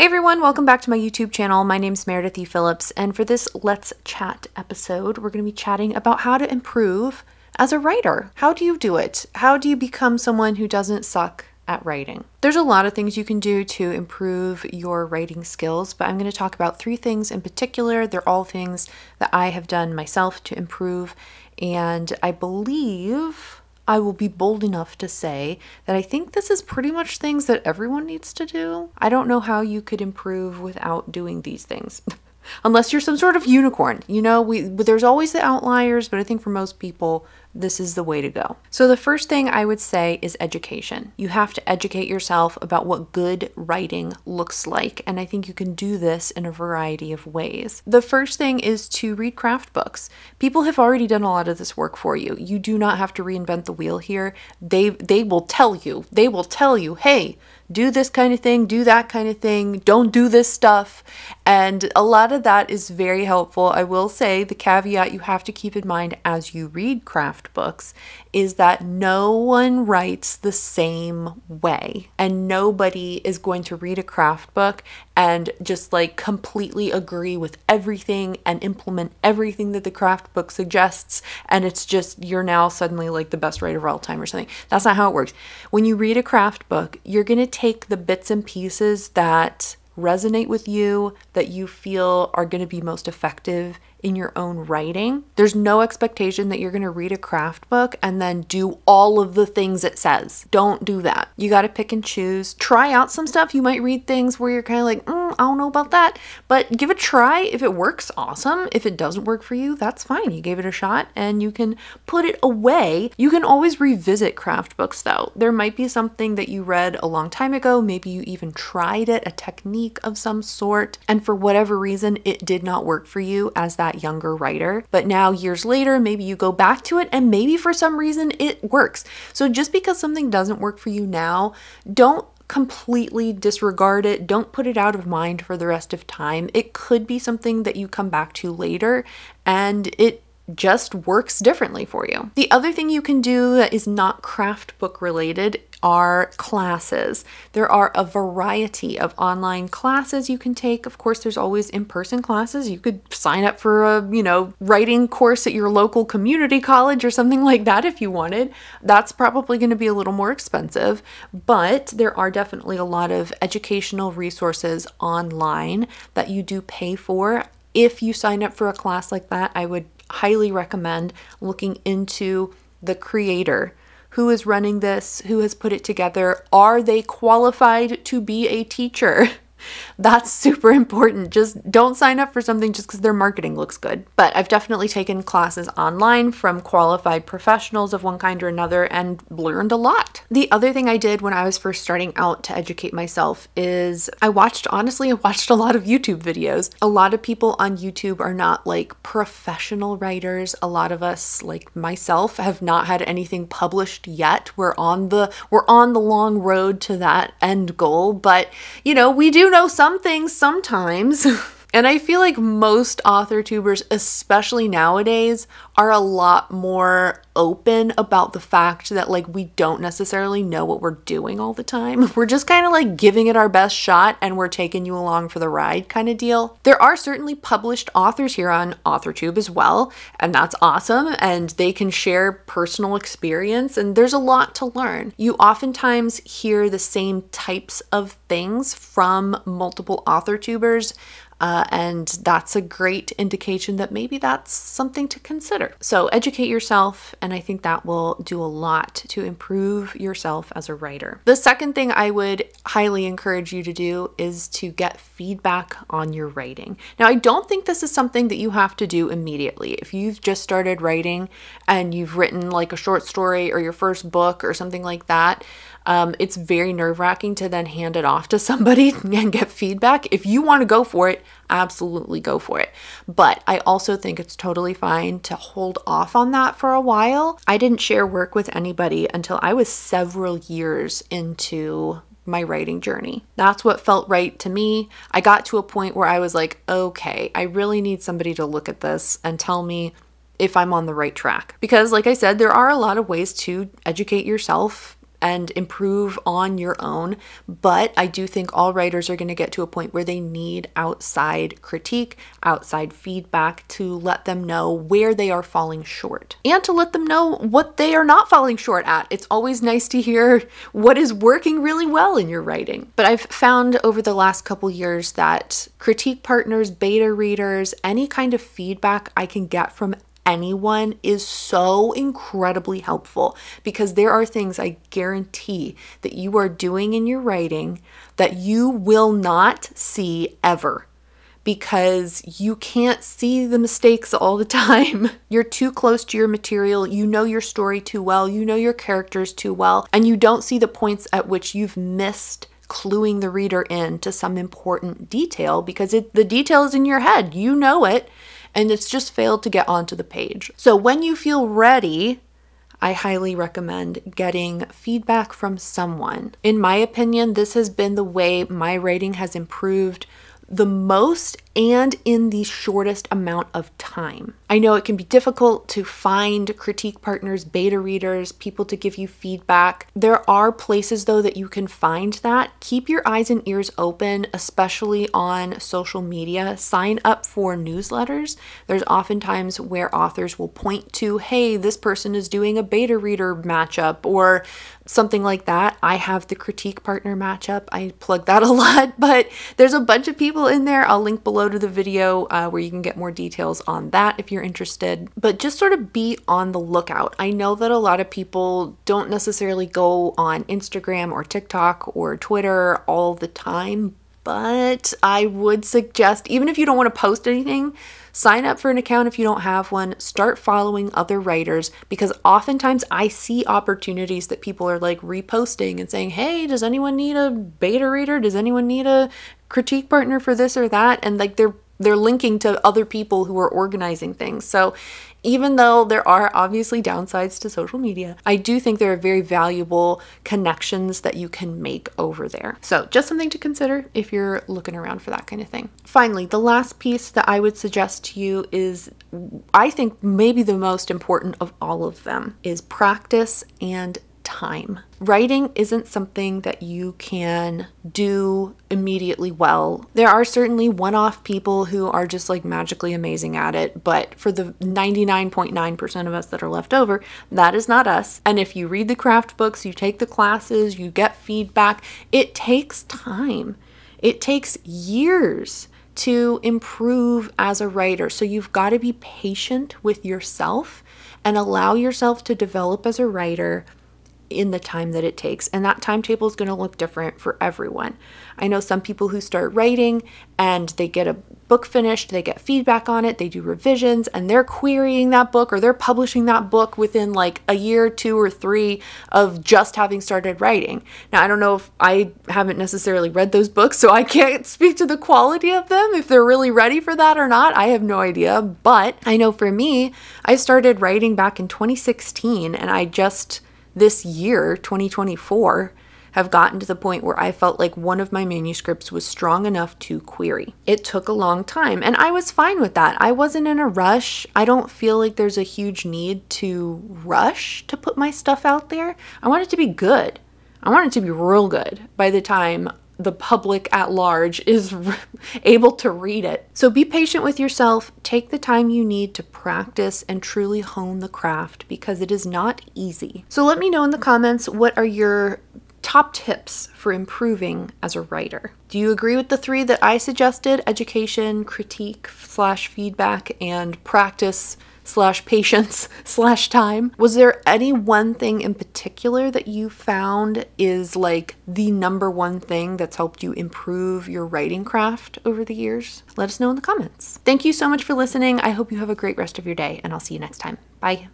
Hey everyone, welcome back to my YouTube channel. My name's Meredith Phillips, and for this Let's Chat episode, we're going to be chatting about how to improve as a writer. How do you do it? How do you become someone who doesn't suck at writing? There's a lot of things you can do to improve your writing skills, but I'm going to talk about 3 things in particular. They're all things that I have done myself to improve, and I believe I will be bold enough to say that I think this is pretty much things that everyone needs to do. I don't know how you could improve without doing these things. Unless you're some sort of unicorn. You know, there's always the outliers, but I think for most people, this is the way to go. So the first thing I would say is education. You have to educate yourself about what good writing looks like, and I think you can do this in a variety of ways. The first thing is to read craft books. People have already done a lot of this work for you. You do not have to reinvent the wheel here. They will tell you, hey, do this kind of thing, do that kind of thing, don't do this stuff. And a lot of that is very helpful. I will say the caveat you have to keep in mind as you read craft books is that no one writes the same way, and nobody is going to read a craft book and just like completely agree with everything and implement everything that the craft book suggests, and it's just you're now suddenly like the best writer of all time or something. That's not how it works. When you read a craft book, you're going to take the bits and pieces that resonate with you, that you feel are going to be most effective in your own writing. There's no expectation that you're going to read a craft book and then do all of the things it says. Don't do that. You got to pick and choose. Try out some stuff. You might read things where you're kind of like, I don't know about that, but give it a try. If it works, awesome. If it doesn't work for you, that's fine. You gave it a shot and you can put it away. You can always revisit craft books though. There might be something that you read a long time ago. Maybe you even tried it, a technique of some sort, and for whatever reason, it did not work for you as that younger writer. But now years later, maybe you go back to it and maybe for some reason it works. So just because something doesn't work for you now, don't completely disregard it. Don't put it out of mind for the rest of time. It could be something that you come back to later and it just works differently for you. The other thing you can do that is not craft book related are classes. There are a variety of online classes you can take. Of course, there's always in-person classes. You could sign up for a, writing course at your local community college or something like that if you wanted. That's probably going to be a little more expensive, but there are definitely a lot of educational resources online that you do pay for. If you sign up for a class like that, I would highly recommend looking into the creator. Who is running this? Who has put it together? Are they qualified to be a teacher? That's super important. Just don't sign up for something just because their marketing looks good. But I've definitely taken classes online from qualified professionals of one kind or another and learned a lot. The other thing I did when I was first starting out to educate myself is I watched a lot of YouTube videos. A lot of people on YouTube are not like professional writers. A lot of us, like myself, have not had anything published yet. We're on the long road to that end goal, but we do know some things sometimes. And I feel like most author tubers, especially nowadays, are a lot more open about the fact that like we don't necessarily know what we're doing all the time. We're just kind of like giving it our best shot and we're taking you along for the ride kind of deal. There are certainly published authors here on AuthorTube as well, and that's awesome. And they can share personal experience and there's a lot to learn. You oftentimes hear the same types of things from multiple author tubers. And that's a great indication that maybe that's something to consider. So educate yourself, and I think that will do a lot to improve yourself as a writer. The second thing I would highly encourage you to do is to get feedback on your writing. Now, I don't think this is something that you have to do immediately. If you've just started writing and you've written like a short story or your first book or something like that, it's very nerve-wracking to then hand it off to somebody and get feedback. If you want to go for it, absolutely go for it. But I also think it's totally fine to hold off on that for a while. I didn't share work with anybody until I was several years into my writing journey. That's what felt right to me. I got to a point where I was like, okay, I really need somebody to look at this and tell me if I'm on the right track. Because like I said, there are a lot of ways to educate yourself and improve on your own. But I do think all writers are going to get to a point where they need outside critique, outside feedback to let them know where they are falling short and to let them know what they are not falling short at. It's always nice to hear what is working really well in your writing. But I've found over the last couple years that critique partners, beta readers, any kind of feedback I can get from anyone is so incredibly helpful, because there are things I guarantee that you are doing in your writing that you will not see ever, because you can't see the mistakes all the time. You're too close to your material, you know your story too well, you know your characters too well, and you don't see the points at which you've missed cluing the reader in to some important detail, because the detail is in your head, you know it, and it's just failed to get onto the page. So when you feel ready, I highly recommend getting feedback from someone. In my opinion, this has been the way my writing has improved the most and in the shortest amount of time. I know it can be difficult to find critique partners, beta readers, people to give you feedback. There are places though that you can find that. Keep your eyes and ears open, especially on social media. Sign up for newsletters. There's oftentimes where authors will point to, hey, this person is doing a beta reader matchup or something like that. I have the critique partner matchup. I plug that a lot, but there's a bunch of people in there. I'll link below to the video where you can get more details on that if you're interested. But just sort of be on the lookout. I know that a lot of people don't necessarily go on Instagram or TikTok or Twitter all the time, but I would suggest, even if you don't want to post anything, sign up for an account if you don't have one. Start following other writers, because oftentimes I see opportunities that people are like reposting and saying, hey, does anyone need a beta reader? Does anyone need a critique partner for this or that? And like they're linking to other people who are organizing things. So even though there are obviously downsides to social media, I do think there are very valuable connections that you can make over there. So just something to consider if you're looking around for that kind of thing. Finally, the last piece that I would suggest to you is, I think maybe the most important of all of them, is practice and time. Writing isn't something that you can do immediately well. There are certainly one-off people who are just like magically amazing at it, but for the 99.9% of us that are left over, that is not us. And if you read the craft books, you take the classes, you get feedback, it takes time. It takes years to improve as a writer. So you've got to be patient with yourself and allow yourself to develop as a writer in the time that it takes. And that timetable is going to look different for everyone. I know some people who start writing and they get a book finished, they get feedback on it, they do revisions, and they're querying that book or they're publishing that book within like a year, 2 or 3 of just having started writing. Now, I don't know, if I haven't necessarily read those books, so I can't speak to the quality of them, if they're really ready for that or not. I have no idea. But I know for me, I started writing back in 2016, and I just this year, 2024, have gotten to the point where I felt like one of my manuscripts was strong enough to query. It took a long time, and I was fine with that. I wasn't in a rush. I don't feel like there's a huge need to rush to put my stuff out there. I want it to be good. I want it to be real good by the time the public at large is able to read it. So be patient with yourself. Take the time you need to practice and truly hone the craft, because it is not easy. So let me know in the comments, what are your top tips for improving as a writer? Do you agree with the 3 that I suggested? Education, critique / feedback, and practice / patience / time. Was there any one thing in particular that you found is like the #1 thing that's helped you improve your writing craft over the years? Let us know in the comments. Thank you so much for listening. I hope you have a great rest of your day, and I'll see you next time. Bye.